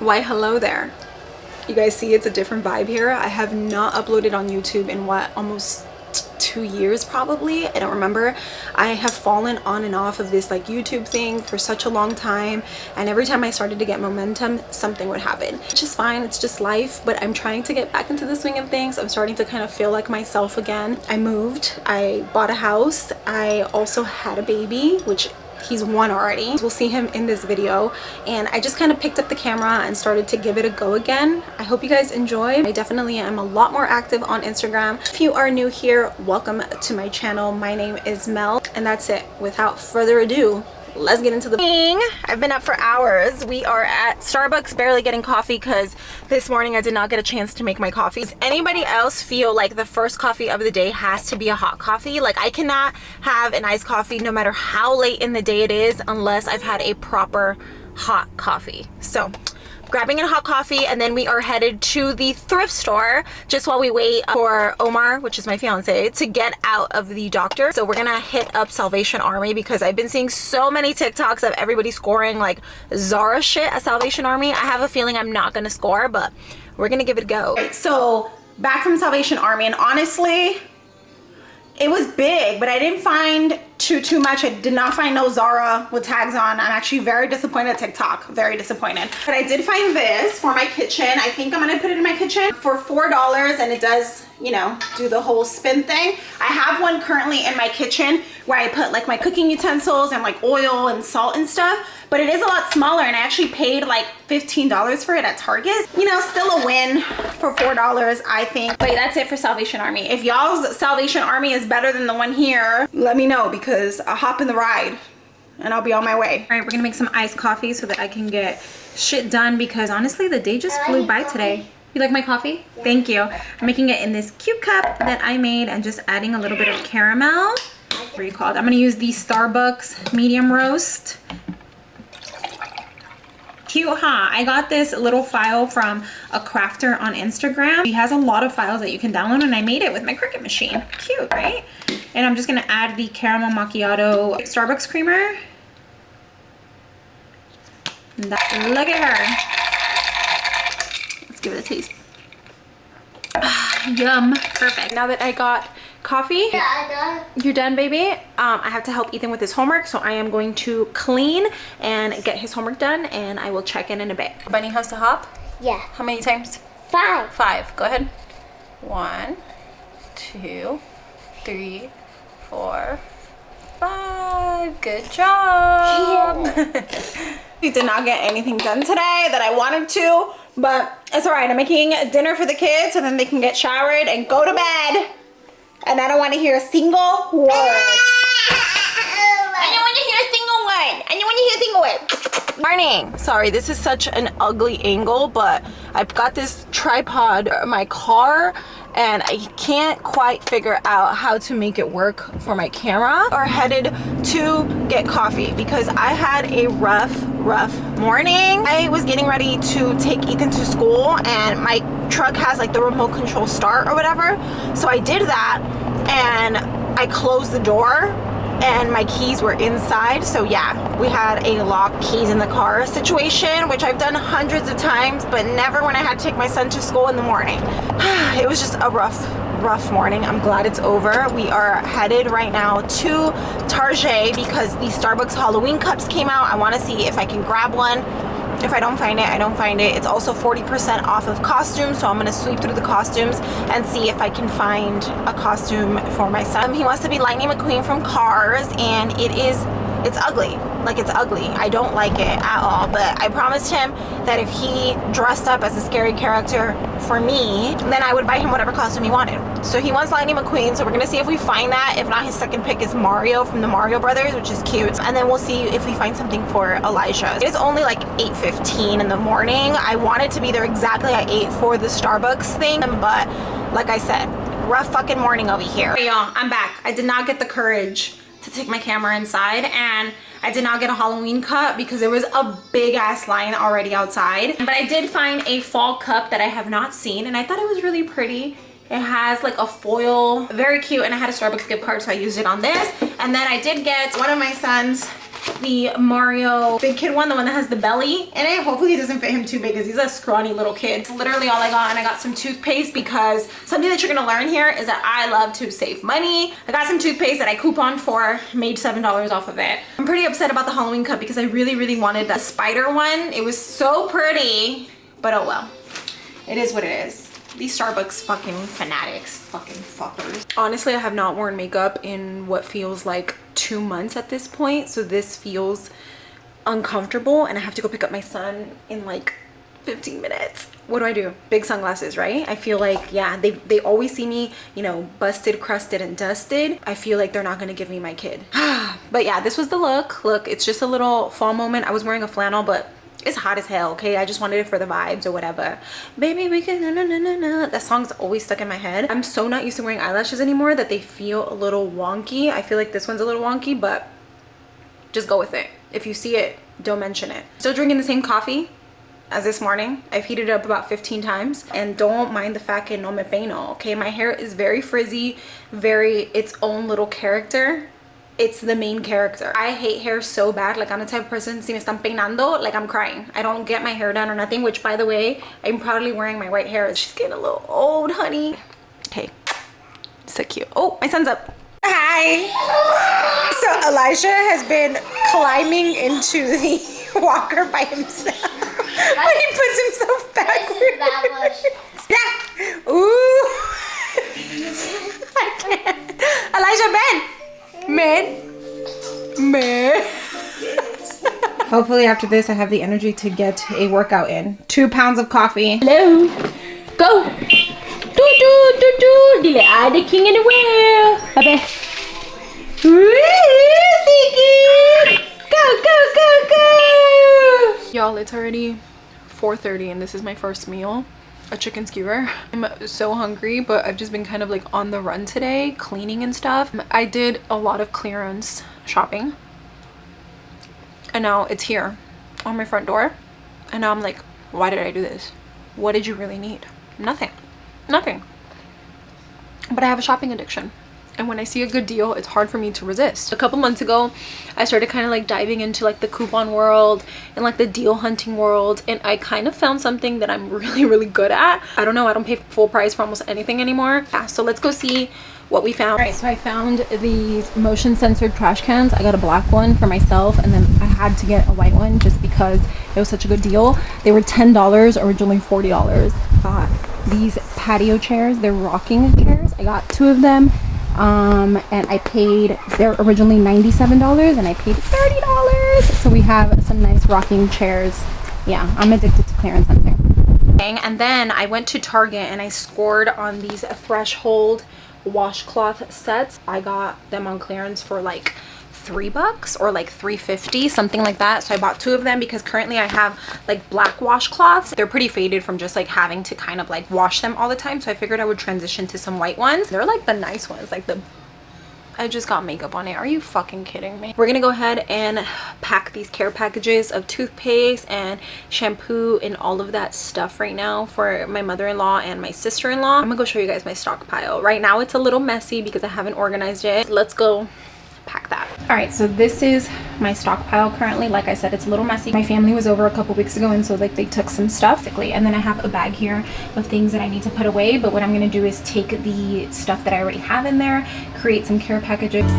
Why hello there. You guys see it's a different vibe here. I have not uploaded on YouTube in what, almost 2 years probably. I don't remember. I have fallen on and off of this like YouTube thing for such a long time, and every time I started to get momentum, something would happen. It's just fine, it's just life, but I'm trying to get back into the swing of things. I'm starting to kind of feel like myself again. I moved, I bought a house, I also had a baby, which he's 1 already. We'll see him in this video, and I just kind of picked up the camera and started to give it a go again. I hope you guys enjoy. I definitely am a lot more active on Instagram. If you are new here, welcome to my channel. My name is Mel, and that's it. Without further ado, let's get into the thing. I've been up for hours. We are at Starbucks barely getting coffee because this morning I did not get a chance to make my coffee. Does anybody else feel like the first coffee of the day has to be a hot coffee? Like, I cannot have an iced coffee no matter how late in the day it is unless I've had a proper hot coffee. So grabbing a hot coffee, and then we are headed to the thrift store just while we wait for Omar, which is my fiance, to get out of the doctor. So we're gonna hit up Salvation Army because I've been seeing so many TikToks of everybody scoring like Zara shit at Salvation Army. I have a feeling I'm not gonna score, but we're gonna give it a go. So back from Salvation Army, and honestly, it was big, but I didn't find too much. I did not find no Zara with tags on. I'm actually very disappointed at TikTok, very disappointed. But I did find this for my kitchen. I think I'm gonna put it in my kitchen for $4, and it does, you know, do the whole spin thing. I have one currently in my kitchen where I put like my cooking utensils and like oil and salt and stuff, but it is a lot smaller, and I actually paid like $15 for it at Target. You know, still a win for $4, I think. But that's it for Salvation Army. If y'all's Salvation Army is better than the one here, let me know, because I'll hop in the ride and I'll be on my way. All right, we're gonna make some iced coffee so that I can get shit done, because honestly the day just flew by today. You like my coffee? Yeah. Thank you. I'm making it in this cute cup that I made and just adding a little bit of caramel. What are you called? I'm gonna use the Starbucks medium roast. Cute, huh? I got this little file from a crafter on Instagram. He has a lot of files that you can download, and I made it with my Cricut machine. Cute, right? And I'm just gonna add the caramel macchiato Starbucks creamer. Look at her. Let's give it a taste. Yum. Perfect. Now that I got coffee, Yeah, I'm done. you're done, baby. I have to help Ethan with his homework, so I am going to clean and get his homework done, and I will check in a bit. Bunny has to hop? Yeah. How many times? 5. 5. Go ahead. 1, 2, 3, 4, 5. Good job. We did not get anything done today that I wanted to, but it's all right. I'm making dinner for the kids so then they can get showered and go to bed. And I don't want to hear a single word. I don't want to hear a single word. I don't want to hear a single word. Morning. Sorry, this is such an ugly angle, but I've got this tripod in my car, and I can't quite figure out how to make it work for my camera. We're headed to get coffee because I had a rough morning. I was getting ready to take Ethan to school, and my truck has like the remote control start or whatever. So I did that, and I closed the door, and my keys were inside. So yeah, we had a locked keys in the car situation, which I've done hundreds of times, but never when I had to take my son to school in the morning. It was just a rough morning. I'm glad it's over. We are headed right now to Target because the Starbucks Halloween cups came out. I want to see if I can grab one. If I don't find it, I don't find it. It's also 40% off of costumes, so I'm gonna sweep through the costumes and see if I can find a costume for my son. He wants to be Lightning McQueen from Cars, and it's ugly. Like, it's ugly. I don't like it at all, but I promised him that if he dressed up as a scary character for me, then I would buy him whatever costume he wanted. So he wants Lightning McQueen, so we're gonna see if we find that. If not, his second pick is Mario from the Mario Brothers, which is cute. And then we'll see if we find something for Elijah. It is only like 8:15 in the morning. I wanted to be there exactly at 8 for the Starbucks thing, but like I said, rough fucking morning over here. Hey y'all, I'm back. I did not get the courage to take my camera inside, and I did not get a Halloween cup because there was a big ass line already outside. But I did find a fall cup that I have not seen, and I thought it was really pretty. It has like a foil, very cute, and I had a Starbucks gift card, so I used it on this. And then I did get one of my son's the Mario Big Kid one, the one that has the belly in it. Hopefully it doesn't fit him too big because he's a scrawny little kid. It's literally all I got. And I got some toothpaste because something that you're gonna learn here is that I love to save money. I got some toothpaste that I couponed for, made $7 off of it. I'm pretty upset about the Halloween cup because I really wanted the spider one. It was so pretty, but oh well. It is what it is. These Starbucks fucking fanatics, fucking fuckers. Honestly, I have not worn makeup in what feels like 2 months at this point, so this feels uncomfortable, and I have to go pick up my son in like 15 minutes. What do? Big sunglasses, right? I feel like, yeah, they always see me, you know, busted, crusted, and dusted. I feel like they're not gonna give me my kid. But yeah, this was the look. Look, it's just a little fall moment. I was wearing a flannel, but it's hot as hell, okay? I just wanted it for the vibes or whatever. Baby, we can, na. That song's always stuck in my head. I'm so not used to wearing eyelashes anymore that they feel a little wonky. I feel like this one's a little wonky, but just go with it. If you see it, don't mention it. Still drinking the same coffee as this morning. I've heated it up about 15 times. And don't mind the fact que no me peino, okay? My hair is very frizzy, very its own little character. It's the main character. I hate hair so bad. Like, I'm the type of person, si me están peinando, like I'm crying. I don't get my hair done or nothing, which by the way, I'm proudly wearing my white hair. She's getting a little old, honey. Okay, so cute. Oh, my son's up. Hi. So Elijah has been climbing into the walker by himself. But he puts himself backwards. Yeah. Ooh. I can't. Elijah, Ben. Man. Hopefully after this I have the energy to get a workout in. 2 pounds of coffee. Hello. Go. Do. Dile, I the king in the world. Abe. Go. Y'all, it's already 4:30 and this is my first meal. A chicken skewer. I'm so hungry, but I've just been kind of like on the run today, cleaning and stuff. I did a lot of clearance shopping and now it's here on my front door, and now I'm like, why did I do this? What did you really need? Nothing. But I have a shopping addiction, and when I see a good deal, it's hard for me to resist. A couple months ago, I started kind of like diving into like the coupon world and like the deal hunting world, and I kind of found something that I'm really good at. I don't know, I don't pay full price for almost anything anymore. Yeah, so let's go see what we found. All right, so I found these motion censored trash cans. I got a black one for myself, and then I had to get a white one just because it was such a good deal. They were $10, originally $40. Got these patio chairs. They're rocking chairs. I got 2 of them. And I paid, they're originally $97 and I paid $30. So we have some nice rocking chairs. Yeah, I'm addicted to clearance hunting. And then I went to Target and I scored on these Threshold washcloth sets. I got them on clearance for like $3 or like $3.50, something like that. So I bought 2 of them because currently I have like black washcloths. They're pretty faded from just like having to kind of like wash them all the time, so I figured I would transition to some white ones. They're like the nice ones, like the I just got makeup on it. Are you fucking kidding me? We're gonna go ahead and pack these care packages of toothpaste and shampoo and all of that stuff right now for my mother-in-law and my sister-in-law. I'm gonna go show you guys my stockpile. Right now it's a little messy because I haven't organized it. Let's go pack that. All right, so this is my stockpile currently. Like I said, it's a little messy. My family was over a couple weeks ago, and so like they took some stuff, and then I have a bag here of things that I need to put away. But what I'm going to do is take the stuff that I already have in there, create some care packages.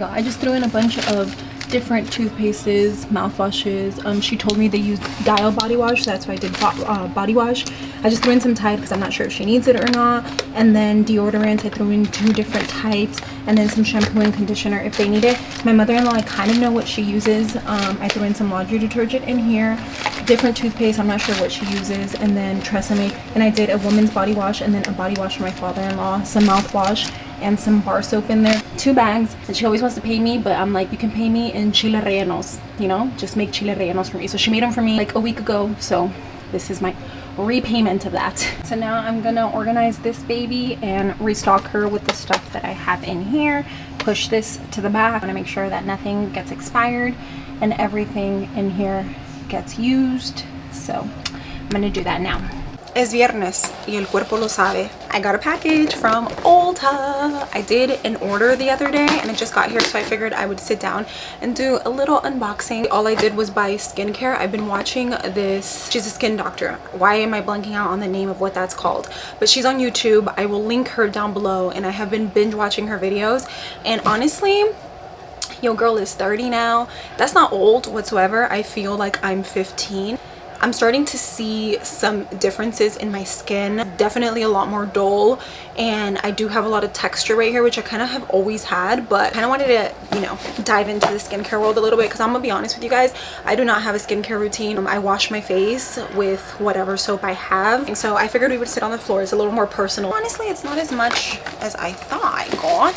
I just threw in a bunch of different toothpastes, mouthwashes. She told me they use Dial body wash, so that's why I did body wash. I just threw in some Tide because I'm not sure if she needs it or not. And then deodorants, I threw in 2 different types, and then some shampoo and conditioner if they need it. My mother-in-law, I kind of know what she uses. I threw in some laundry detergent in here, different toothpaste, I'm not sure what she uses, and then Tresemme. And I did a woman's body wash and then a body wash for my father-in-law, some mouthwash, and some bar soap in there. 2 bags. And she always wants to pay me, but I'm like, you can pay me in chile rellenos, you know, just make chile rellenos for me. So she made them for me like a week ago. So this is my repayment of that. So now I'm gonna organize this baby and restock her with the stuff that I have in here. Push this to the back. I want to make sure that nothing gets expired and everything in here gets used. So I'm gonna do that now. Es viernes y el cuerpo lo sabe. I got a package from Ulta. I did an order the other day and it just got here, so I figured I would sit down and do a little unboxing. All I did was buy skincare. I've been watching this, she's a skin doctor. Why am I blanking out on the name of what that's called? But she's on YouTube. I will link her down below, and I have been binge watching her videos. And honestly, your girl is 30 now. That's not old whatsoever. I feel like I'm 15. I'm starting to see some differences in my skin, definitely a lot more dull, and I do have a lot of texture right here, which I kind of have always had, but kind of wanted to, you know, dive into the skincare world a little bit, because I'm gonna be honest with you guys, I do not have a skincare routine. I wash my face with whatever soap I have, and so I figured we would sit on the floor. It's a little more personal. Honestly, it's not as much as I thought I got.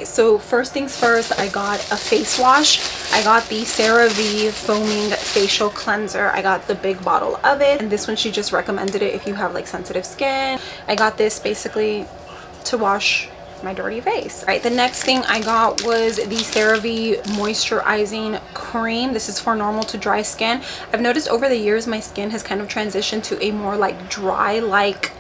So first things first, I got a face wash. I got the CeraVe foaming facial cleanser. I got the big bottle of it, and this one she just recommended it if you have like sensitive skin. I got this basically to wash my dirty face. All right, the next thing I got was the CeraVe moisturizing cream. This is for normal to dry skin. I've noticed over the years my skin has kind of transitioned to a more like dry like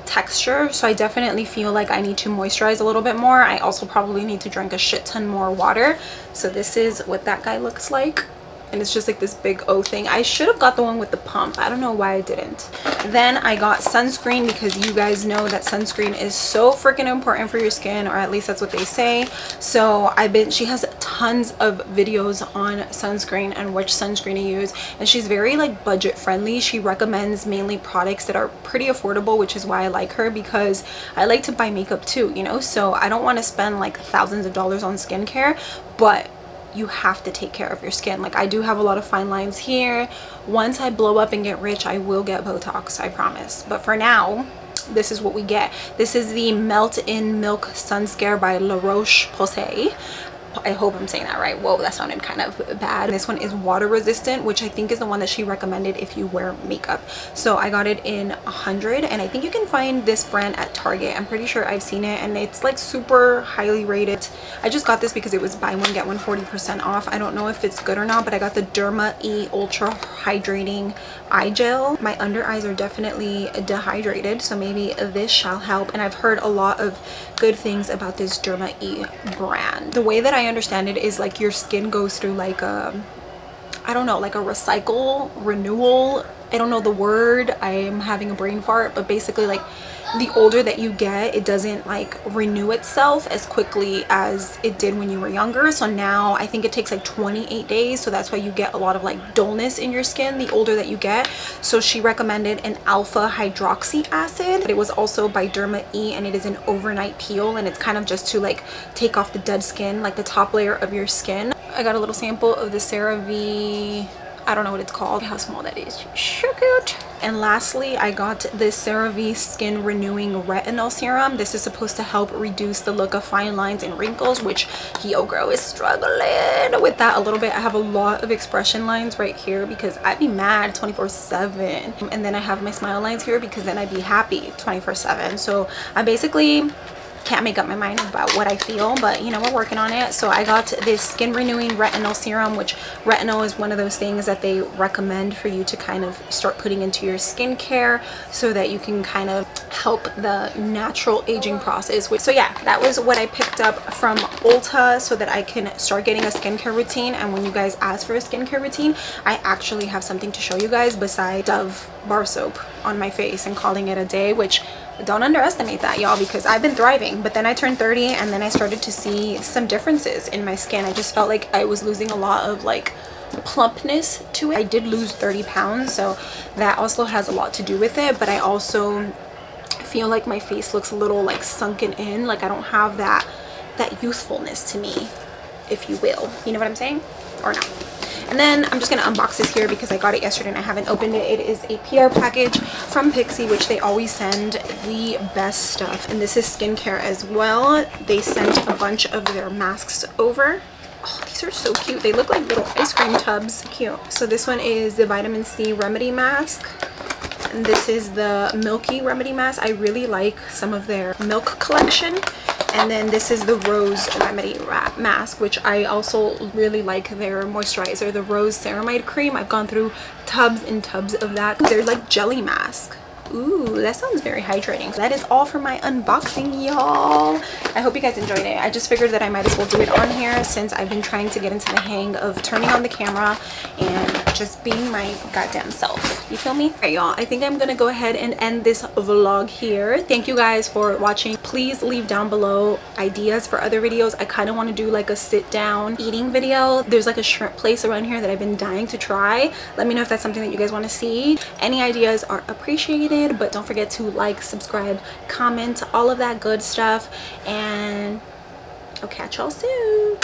texture, so I definitely feel like I need to moisturize a little bit more. I also probably need to drink a shit ton more water. So this is what that guy looks like, and it's just like this big O thing. I should have got the one with the pump. I don't know why I didn't. Then I got sunscreen, because you guys know that sunscreen is so freaking important for your skin, or at least that's what they say. So she has tons of videos on sunscreen and which sunscreen to use, and she's very like budget friendly. She recommends mainly products that are pretty affordable, which is why I like her, because I like to buy makeup too, you know, so I don't want to spend like thousands of dollars on skincare, but you have to take care of your skin. Like I do have a lot of fine lines here. Once I blow up and get rich, I will get Botox, I promise. But for now, this is what we get. This is the Melt in Milk Sun Scare by La Roche-Posay. I hope I'm saying that right. Whoa, that sounded kind of bad. This one is water resistant, which I think is the one that she recommended if you wear makeup. So I got it in 100, and I think you can find this brand at Target. I'm pretty sure I've seen it, and it's like super highly rated. I just got this because it was buy one get one 40% off. I don't know if it's good or not, but I got the Derma E Ultra Hydrating Eye Gel. My under eyes are definitely dehydrated, so maybe this shall help. And I've heard a lot of good things about this Derma E brand. The way that I understand it is like your skin goes through like a, I don't know, like a renewal. I don't know the word. I am having a brain fart, but basically like the older that you get, it doesn't like renew itself as quickly as it did when you were younger. So now I think it takes like 28 days, so that's why you get a lot of like dullness in your skin the older that you get. So she recommended an alpha hydroxy acid. It was also by Derma E, and it is an overnight peel, and it's kind of just to like take off the dead skin, like the top layer of your skin. I got a little sample of the CeraVe, I don't know what it's called, how small that is, so cute. And lastly, I got this CeraVe Skin Renewing Retinol Serum. This is supposed to help reduce the look of fine lines and wrinkles, which yo girl is struggling with that a little bit. I have a lot of expression lines right here because I'd be mad 24/7, and then I have my smile lines here because then I'd be happy 24/7. So I basically can't make up my mind about what I feel, but you know, we're working on it. So I got this Skin Renewing Retinol Serum, which retinol is one of those things that they recommend for you to kind of start putting into your skincare so that you can kind of help the natural aging process. So yeah, that was what I picked up from Ulta so that I can start getting a skincare routine. And when you guys ask for a skincare routine, I actually have something to show you guys besides Dove bar soap on my face and calling it a day, which don't underestimate that, y'all, because I've been thriving. But then I turned 30 and then I started to see some differences in my skin. I just felt like I was losing a lot of like plumpness to it. I did lose 30 pounds, so that also has a lot to do with it. But I also feel like my face looks a little like sunken in, like I don't have that youthfulness to me, if you will. You know what I'm saying? Or not? And then I'm just going to unbox this here because I got it yesterday and I haven't opened it. It is a PR package from Pixi, which they always send the best stuff. And this is skincare as well. They sent a bunch of their masks over. Oh, these are so cute. They look like little ice cream tubs. Cute. So this one is the Vitamin C Remedy Mask. And this is the Milky Remedy Mask. I really like some of their milk collection. And then this is the Rose Remedy Mask, which I also really like their moisturizer, the Rose Ceramide Cream. I've gone through tubs and tubs of that. They're like jelly mask. Ooh, that sounds very hydrating. That is all for my unboxing, y'all. I hope you guys enjoyed it. I just figured that I might as well do it on here since I've been trying to get into the hang of turning on the camera and just being my goddamn self. You feel me? Alright, y'all, I think I'm gonna go ahead and end this vlog here. Thank you guys for watching. Please leave down below ideas for other videos. I kind of want to do like a sit down eating video. There's like a shrimp place around here that I've been dying to try. Let me know if that's something that you guys want to see. Any ideas are appreciated, but don't forget to like, subscribe, comment, all of that good stuff, and I'll catch y'all soon.